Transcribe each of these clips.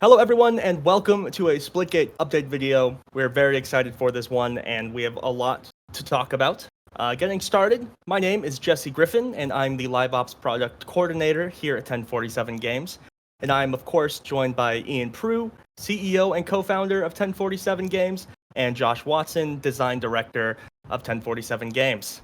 Hello everyone and welcome to a Splitgate update video. We're very excited for this one and we have a lot to talk about. Getting started, my name is Jesse Griffin and I'm the Live Ops Product Coordinator here at 1047 Games. And I'm of course joined by Ian Prue, CEO and co-founder of 1047 Games, and Josh Watson, Design Director of 1047 Games.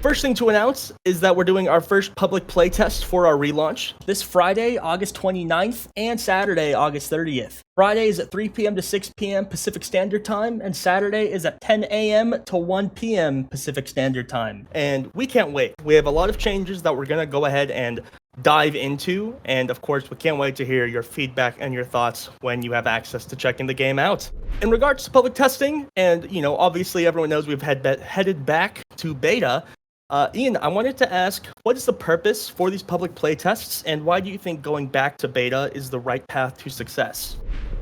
First thing to announce is that we're doing our first public playtest for our relaunch this Friday, August 29th, and Saturday, August 30th. Friday is at 3 p.m. to 6 p.m. Pacific Standard Time, and Saturday is at 10 a.m. to 1 p.m. Pacific Standard Time. And we can't wait. We have a lot of changes that we're going to go ahead and dive into, and of course we can't wait to hear your feedback and your thoughts when you have access to checking the game out. In regards to public testing, and obviously everyone knows we've headed back to beta. Ian, I wanted to ask, what is the purpose for these public playtests, and why do you think going back to beta is the right path to success?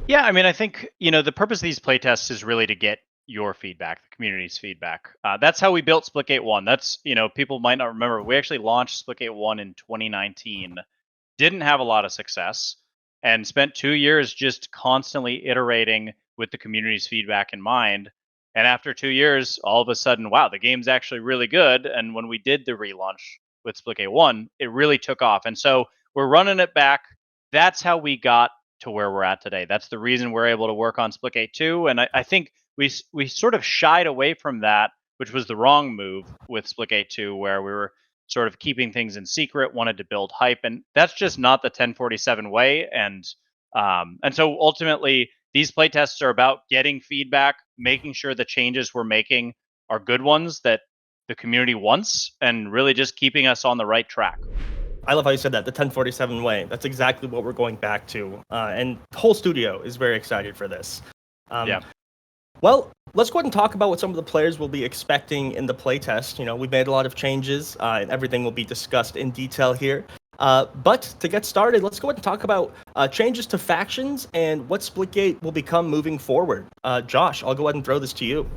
Yeah, I mean, I think, the purpose of these playtests is really to get your feedback, the community's feedback. That's how we built Splitgate 1. That's, people might not remember. We actually launched Splitgate 1 in 2019, didn't have a lot of success, and spent 2 years just constantly iterating with the community's feedback in mind. And after 2 years, all of a sudden, wow, the game's actually really good. And when we did the relaunch with Splitgate 1, it really took off. And so we're running it back. That's how we got to where we're at today. That's the reason we're able to work on Splitgate 2. And I think we sort of shied away from that, which was the wrong move with Splitgate 2, where we were sort of keeping things in secret, wanted to build hype, and that's just not the 1047 way. And so ultimately, these playtests are about getting feedback, making sure the changes we're making are good ones that the community wants, and really just keeping us on the right track. I love how you said that, the 1047 way. That's exactly what we're going back to. And the whole studio is very excited for this. Yeah. Well, let's go ahead and talk about what some of the players will be expecting in the playtest. We've made a lot of changes, and everything will be discussed in detail here. But to get started, let's go ahead and talk about changes to factions and what Splitgate will become moving forward. Josh, I'll go ahead and throw this to you.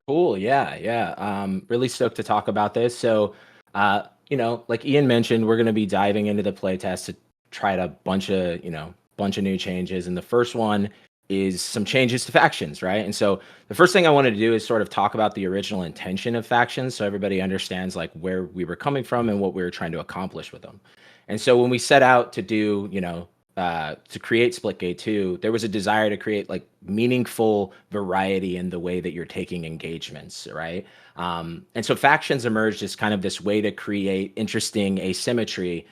Cool. Yeah. Really stoked to talk about this. So, like Ian mentioned, we're going to be diving into the playtest to try a bunch of new changes. And the first one is some changes to factions, right? And so the first thing I wanted to do is sort of talk about the original intention of factions, so everybody understands like where we were coming from and what we were trying to accomplish with them. And so when we set out to do, to create Splitgate 2, there was a desire to create like meaningful variety in the way that you're taking engagements, right? And so factions emerged as kind of this way to create interesting asymmetry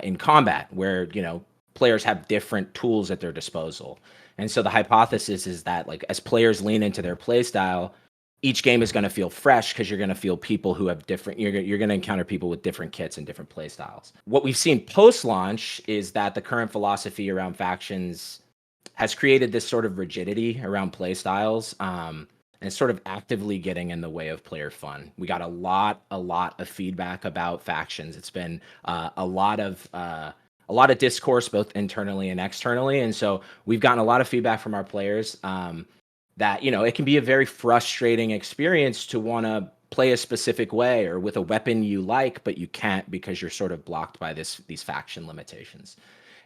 in combat, where players have different tools at their disposal. And so the hypothesis is that like as players lean into their play style, each game is going to feel fresh because you're going to feel people who have different, you're going to encounter people with different kits and different play styles. What we've seen post-launch is that the current philosophy around factions has created this sort of rigidity around play styles, and sort of actively getting in the way of player fun. We got a lot of feedback about factions. It's been a lot of discourse both internally and externally, and so we've gotten a lot of feedback from our players. That it can be a very frustrating experience to want to play a specific way or with a weapon you like, but you can't because you're sort of blocked by these faction limitations.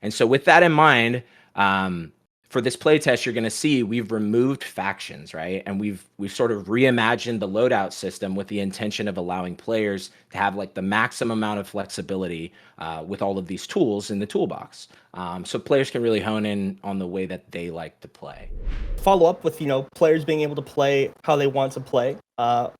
And so with that in mind, for this playtest, you're going to see we've removed factions, right? And we've sort of reimagined the loadout system with the intention of allowing players to have like the maximum amount of flexibility with all of these tools in the toolbox. So players can really hone in on the way that they like to play. Follow up with players being able to play how they want to play.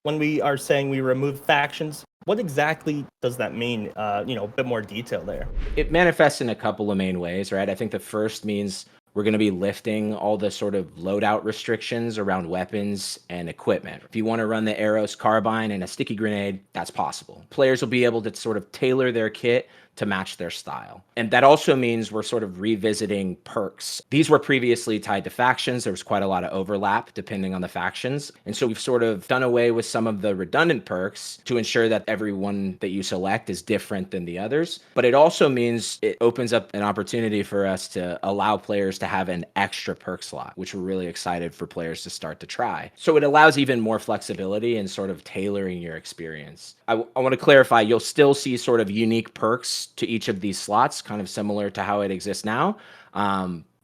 When we are saying we remove factions, what exactly does that mean? A bit more detail there. It manifests in a couple of main ways, right? I think the first means we're going to be lifting all the sort of loadout restrictions around weapons and equipment. If you want to run the Arrows carbine and a sticky grenade, that's possible. Players will be able to sort of tailor their kit to match their style. And that also means we're sort of revisiting perks. These were previously tied to factions. There was quite a lot of overlap depending on the factions. And so we've sort of done away with some of the redundant perks to ensure that every one that you select is different than the others. But it also means it opens up an opportunity for us to allow players to have an extra perk slot, which we're really excited for players to start to try. So it allows even more flexibility in sort of tailoring your experience. I want to clarify, you'll still see sort of unique perks to each of these slots, kind of similar to how it exists now.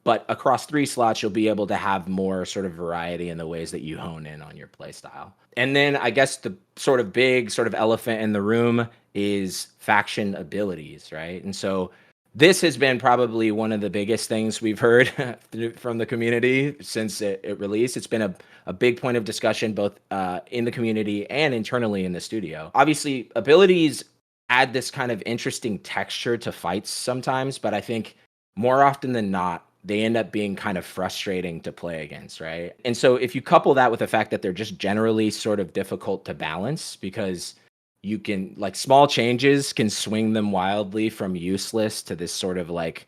But across 3 slots, you'll be able to have more sort of variety in the ways that you hone in on your play style. And then I guess the sort of big sort of elephant in the room is faction abilities, right? And so this has been probably one of the biggest things we've heard from the community since it released. It's been a big point of discussion both in the community and internally in the studio. Obviously, abilities add this kind of interesting texture to fights sometimes, but I think more often than not, they end up being kind of frustrating to play against, right? And so if you couple that with the fact that they're just generally sort of difficult to balance because you can like small changes can swing them wildly from useless to this sort of like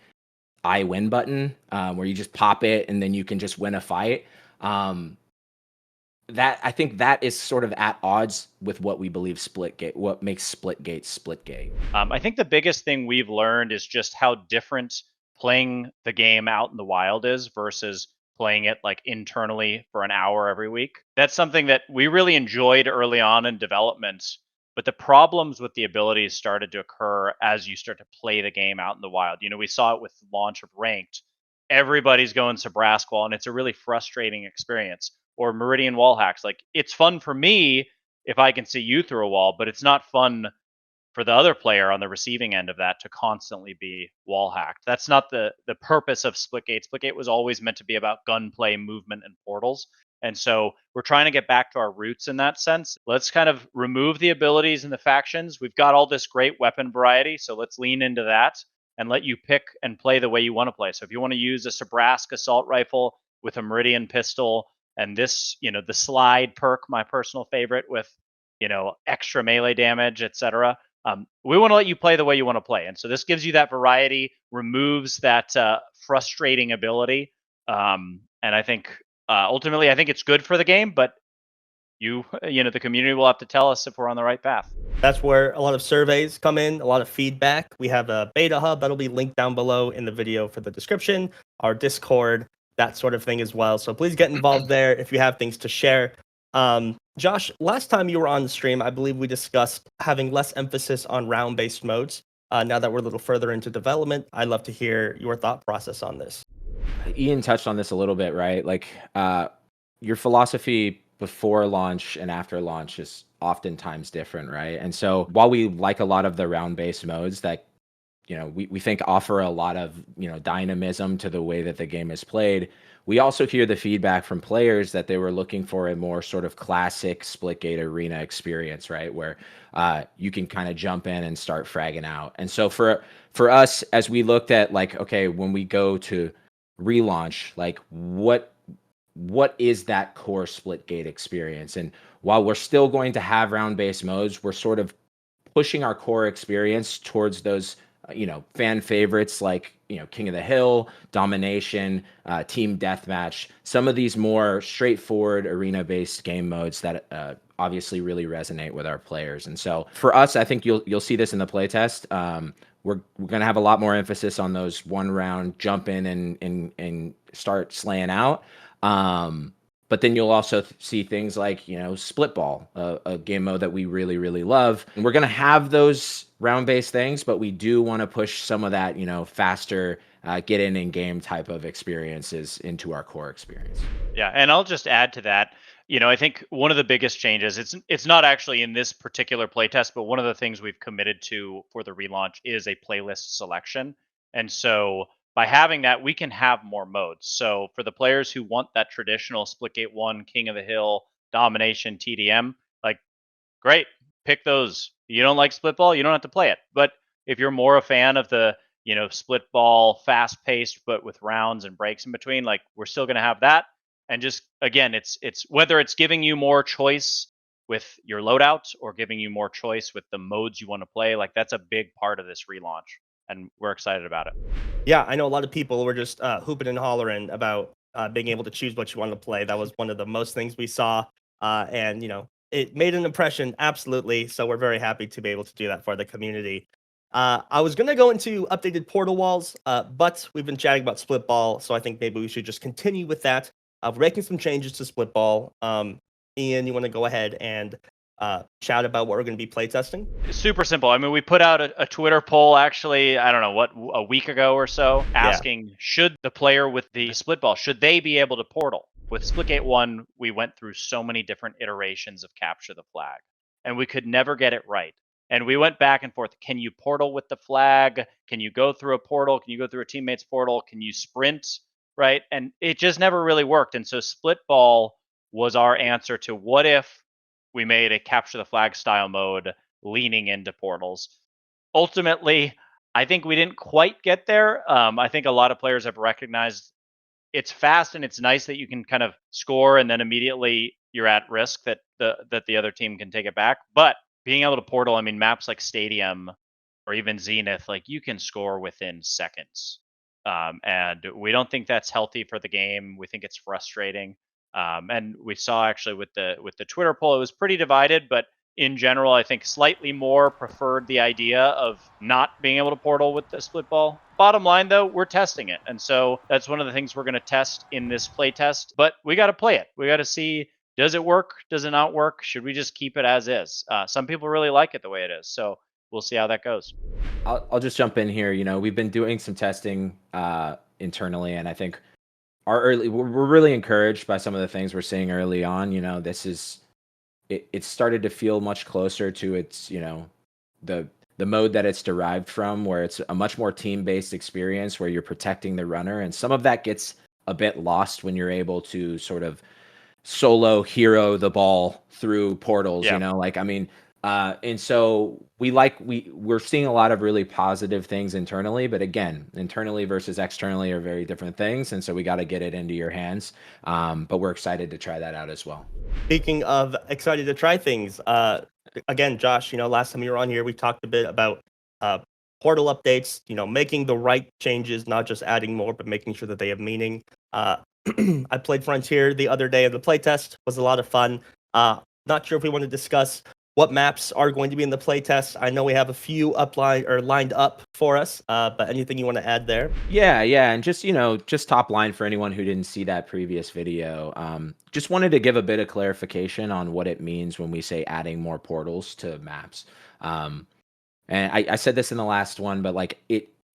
I win button where you just pop it and then you can just win a fight. Um, that I think that is sort of at odds with what we believe Splitgate, what makes Splitgate Splitgate. I think the biggest thing we've learned is just how different playing the game out in the wild is versus playing it like internally for an hour every week. That's something that we really enjoyed early on in development, but the problems with the abilities started to occur as you start to play the game out in the wild. We saw it with the launch of Ranked. Everybody's going Sabrasqual, and it's a really frustrating experience. Or Meridian wall hacks. Like, it's fun for me if I can see you through a wall, but it's not fun for the other player on the receiving end of that to constantly be wall hacked. That's not the purpose of Splitgate. Splitgate was always meant to be about gunplay, movement, and portals. And so we're trying to get back to our roots in that sense. Let's kind of remove the abilities and the factions. We've got all this great weapon variety, so let's lean into that and let you pick and play the way you want to play. So if you want to use a Sabrask assault rifle with a Meridian pistol and this, the slide perk, my personal favorite with, extra melee damage, etc. We want to let you play the way you want to play. And so this gives you that variety, removes that frustrating ability. And I think ultimately, I think it's good for the game, but the community will have to tell us if we're on the right path. That's where a lot of surveys come in, a lot of feedback. We have a beta hub that'll be linked down below in the video for the description, our Discord, that sort of thing as well. So please get involved there if you have things to share. Josh, last time you were on the stream, I believe we discussed having less emphasis on round-based modes. Now that we're a little further into development, I'd love to hear your thought process on this. Ian touched on this a little bit, right? Like your philosophy before launch and after launch is oftentimes different, right? And so while we like a lot of the round-based modes that we think offer a lot of dynamism to the way that the game is played, we also hear the feedback from players that they were looking for a more sort of classic Splitgate arena experience, right, where you can kind of jump in and start fragging out. And so for us, as we looked at like, okay, when we go to relaunch, like what is that core Splitgate experience? And while we're still going to have round-based modes, we're sort of pushing our core experience towards those fan favorites like King of the Hill, Domination, Team Deathmatch, some of these more straightforward arena-based game modes that obviously really resonate with our players. And so for us, I think you'll see this in the playtest. We're going to have a lot more emphasis on those one round jump in and start slaying out. But then you'll also see things like, Splitball, a game mode that we really, really love. And we're going to have those round-based things, but we do want to push some of that, faster get in game type of experiences into our core experience. Yeah, and I'll just add to that. I think one of the biggest changes, it's not actually in this particular playtest, but one of the things we've committed to for the relaunch is a playlist selection. And so by having that, we can have more modes. So for the players who want that traditional Splitgate 1, King of the Hill, Domination, TDM, like, great, pick those. You don't like Splitball, you don't have to play it. But if you're more a fan of the, Splitball, fast-paced, but with rounds and breaks in between, like, we're still going to have that. And just, again, it's whether it's giving you more choice with your loadout or giving you more choice with the modes you want to play, like, that's a big part of this relaunch. And we're excited about it. Yeah, I know a lot of people were just hooping and hollering about being able to choose what you want to play. That was one of the most things we saw. And, it made an impression, absolutely. So we're very happy to be able to do that for the community. I was going to go into updated portal walls, but we've been chatting about Splitball. So I think maybe we should just continue with that. We're making some changes to Splitball. Ian, you want to go ahead and chat about what we're going to be playtesting? Super simple. I mean, we put out a Twitter poll actually, I don't know what, a week ago or so, asking should the player with the Splitball, should they be able to portal? With Splitgate 1, we went through so many different iterations of capture the flag, and we could never get it right. And we went back and forth. Can you portal with the flag? Can you go through a portal? Can you go through a teammate's portal? Can you sprint? Right? And it just never really worked. And so Splitball was our answer to what if we made a capture the flag style mode leaning into portals. Ultimately, I think we didn't quite get there. I think a lot of players have recognized it's fast and it's nice that you can kind of score and then immediately you're at risk that the other team can take it back. But being able to portal, I mean, maps like Stadium or even Zenith, like you can score within seconds. And we don't think that's healthy for the game. We think it's frustrating. And we saw actually with the Twitter poll, it was pretty divided, but in general, I think slightly more preferred the idea of not being able to portal with the split ball. Bottom line, though, we're testing it. And so that's one of the things we're going to test in this play test. But we got to play it. We got to see, does it work? Does it not work? Should we just keep it as is? Some people really like it the way it is. So we'll see how that goes. I'll just jump in here. You know, we've been doing some testing internally, and I think we're really encouraged by some of the things we're seeing early on. You know, it started to feel much closer to its, you know, the mode that it's derived from, where it's a much more team-based experience where you're protecting the runner. And some of that gets a bit lost when you're able to sort of solo hero the ball through portals, you know, like, I mean, and so we're seeing a lot of really positive things internally, but again, internally versus externally are very different things. And so we got to get it into your hands. But we're excited to try that out as well. Speaking of excited to try things, again, Josh, you know, last time you were on here, we talked a bit about portal updates, you know, making the right changes, not just adding more, but making sure that they have meaning. I played Frontier the other day of the playtest, was a lot of fun. Not sure if we want to discuss what maps are going to be in the playtest. I know we have a few lined up for us, but anything you want to add there? Yeah, and just, you know, just top line for anyone who didn't see that previous video. Just wanted to give a bit of clarification on what it means when we say adding more portals to maps. And I said this in the last one, but like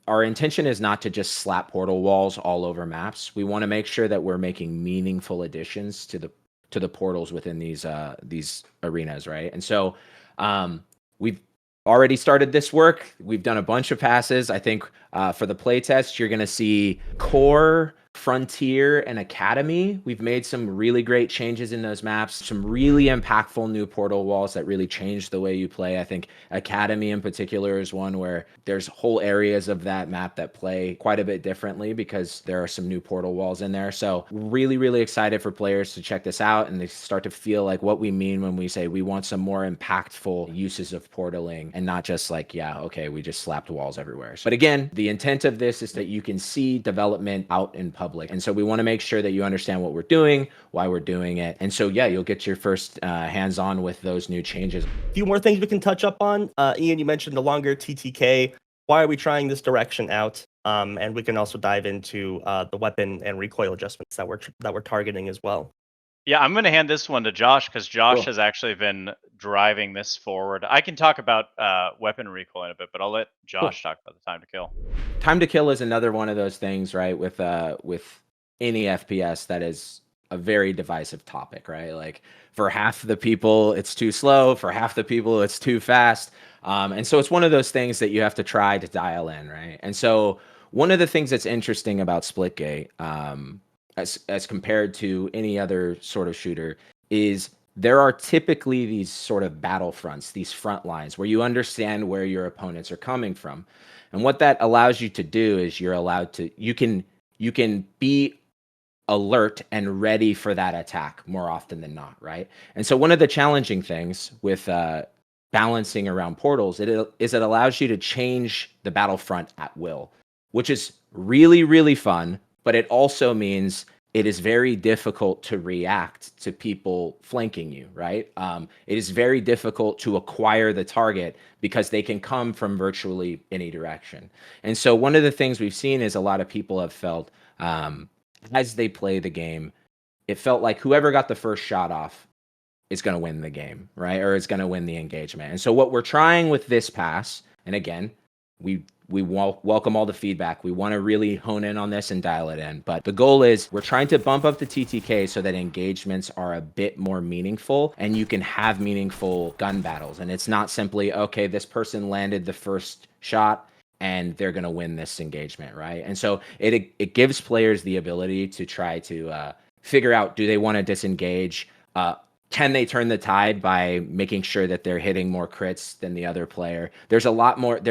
our intention is not to just slap portal walls all over maps. We want to make sure that we're making meaningful additions to the portals within these arenas, right? And so we've already started this work. We've done a bunch of passes. I think for the playtest, you're going to see Core, Frontier, and Academy. We've made some really great changes in those maps, some really impactful new portal walls that really changed the way you play. I think Academy in particular is one where there's whole areas of that map that play quite a bit differently because there are some new portal walls in there. So really, really excited for players to check this out and they start to feel like what we mean when we say we want some more impactful uses of portaling and not just like, yeah, okay, we just slapped walls everywhere. But again, the intent of this is that you can see development out in public. And so we want to make sure that you understand what we're doing, why we're doing it. And so, yeah, you'll get your first hands-on with those new changes. A few more things we can touch up on. Ian, you mentioned the longer TTK. Why are we trying this direction out? And we can also dive into the weapon and recoil adjustments that we're targeting as well. Yeah, I'm going to hand this one to Josh because Josh has actually been driving this forward. I can talk about weapon recoil in a bit, but I'll let Josh talk about the time to kill. Time to kill is another one of those things, right? With any FPS, that is a very divisive topic, right? Like for half the people, it's too slow. For half the people, it's too fast. And so it's one of those things that you have to try to dial in, right? And so one of the things that's interesting about Splitgate, as compared to any other sort of shooter, is there are typically these sort of battlefronts, these front lines where you understand where your opponents are coming from. And what that allows you to do is you can be alert and ready for that attack more often than not, right? And so one of the challenging things with balancing around portals is it allows you to change the battlefront at will, which is really, really fun. But it also means it is very difficult to react to people flanking you, right? It is very difficult to acquire the target because they can come from virtually any direction. And so one of the things we've seen is a lot of people have felt, as they play the game, it felt like whoever got the first shot off is going to win the game, right? Or is going to win the engagement. And so what we're trying with this pass, and again, we welcome all the feedback. We want to really hone in on this and dial it in. But the goal is we're trying to bump up the TTK so that engagements are a bit more meaningful and you can have meaningful gun battles. And it's not simply, okay, this person landed the first shot and they're going to win this engagement, right? And so it gives players the ability to try to figure out, do they want to disengage? Can they turn the tide by making sure that they're hitting more crits than the other player? There's a lot more.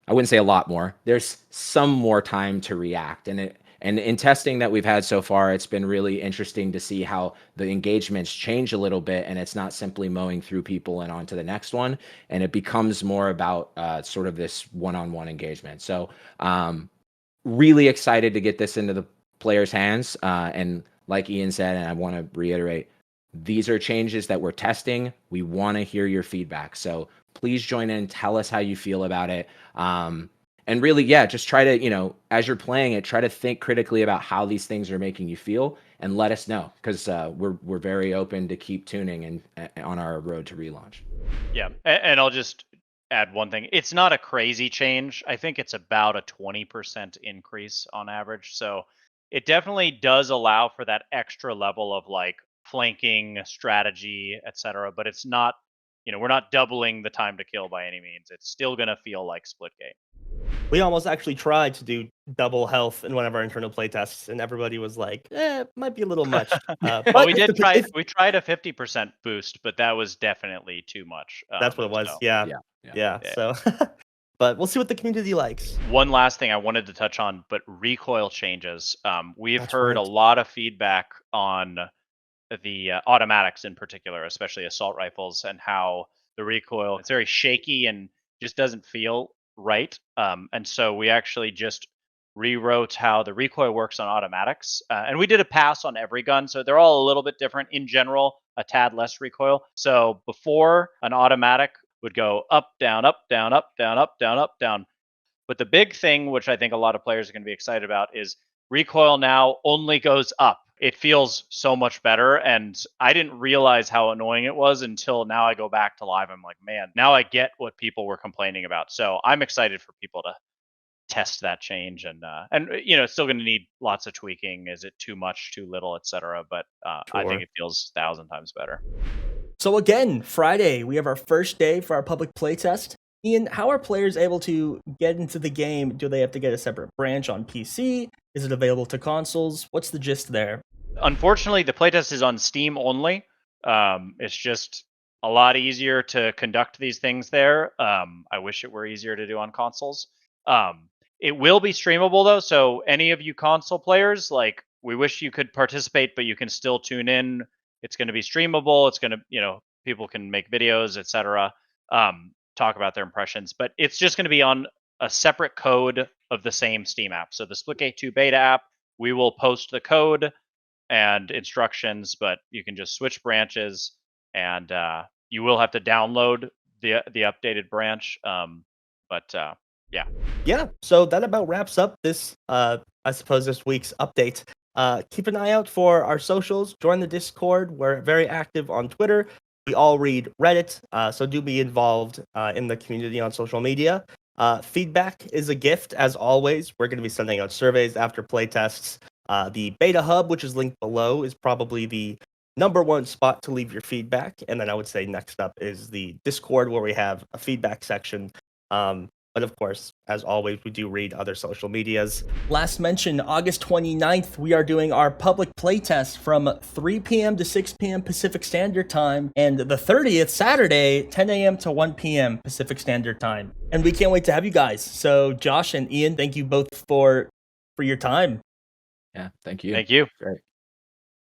I wouldn't say a lot more. There's some more time to react. And in testing that we've had so far, it's been really interesting to see how the engagements change a little bit, and it's not simply mowing through people and on to the next one. And it becomes more about sort of this one-on-one engagement. So really excited to get this into the players' hands. And like Ian said, and I want to reiterate, these are changes that we're testing. We want to hear your feedback. So please join in, tell us how you feel about it. And really, yeah, just try to, as you're playing it, try to think critically about how these things are making you feel and let us know, because we're very open to keep tuning and on our road to relaunch. Yeah, and I'll just add one thing. It's not a crazy change. I think it's about a 20% increase on average. So it definitely does allow for that extra level of like flanking strategy, etc. But it's not, we're not doubling the time to kill by any means. It's still going to feel like Splitgate. We almost actually tried to do double health in one of our internal playtests, and everybody was like, it might be a little much. But we tried a 50% boost, but that was definitely too much. That's what it was. So. Yeah. So, but we'll see what the community likes. One last thing I wanted to touch on, but recoil changes. We've heard right. a lot of feedback on the automatics in particular, especially assault rifles, and how the recoil, it's very shaky and just doesn't feel right. And so we actually just rewrote how the recoil works on automatics. And we did a pass on every gun. So they're all a little bit different. In general, a tad less recoil. So before, an automatic would go up, down, up, down, up, down, up, down, up, down. But the big thing, which I think a lot of players are going to be excited about, is recoil now only goes up. It feels so much better, and I didn't realize how annoying it was until now I go back to live. I'm like, man, now I get what people were complaining about. So I'm excited for people to test that change, and it's still going to need lots of tweaking. Is it too much, too little, etc.? But I think it feels 1,000 times better. So again, Friday, we have our first day for our public playtest. Ian, how are players able to get into the game? Do they have to get a separate branch on PC? Is it available to consoles? What's the gist there? Unfortunately, the playtest is on Steam only. It's just a lot easier to conduct these things there. I wish it were easier to do on consoles. It will be streamable though, so any of you console players, like, we wish you could participate, but you can still tune in. It's going to be streamable. It's going to, people can make videos, etc. Talk about their impressions, but it's just going to be on a separate code of the same Steam app. So the Splitgate 2 beta app, we will post the code and instructions, but you can just switch branches, and you will have to download the updated branch. Yeah. So that about wraps up this, I suppose, this week's update. Keep an eye out for our socials. Join the Discord. We're very active on Twitter. We all read Reddit, so do be involved in the community on social media. Feedback is a gift, as always. We're going to be sending out surveys after playtests. The beta hub, which is linked below, is probably the #1 spot to leave your feedback. And then I would say next up is the Discord, where we have a feedback section. But of course, as always, we do read other social medias. Last mention, August 29th, we are doing our public playtest from 3 p.m. to 6 p.m. Pacific Standard Time, and the 30th, Saturday, 10 a.m. to 1 p.m. Pacific Standard Time. And we can't wait to have you guys. So Josh and Ian, thank you both for your time. Yeah, thank you. Thank you. Great.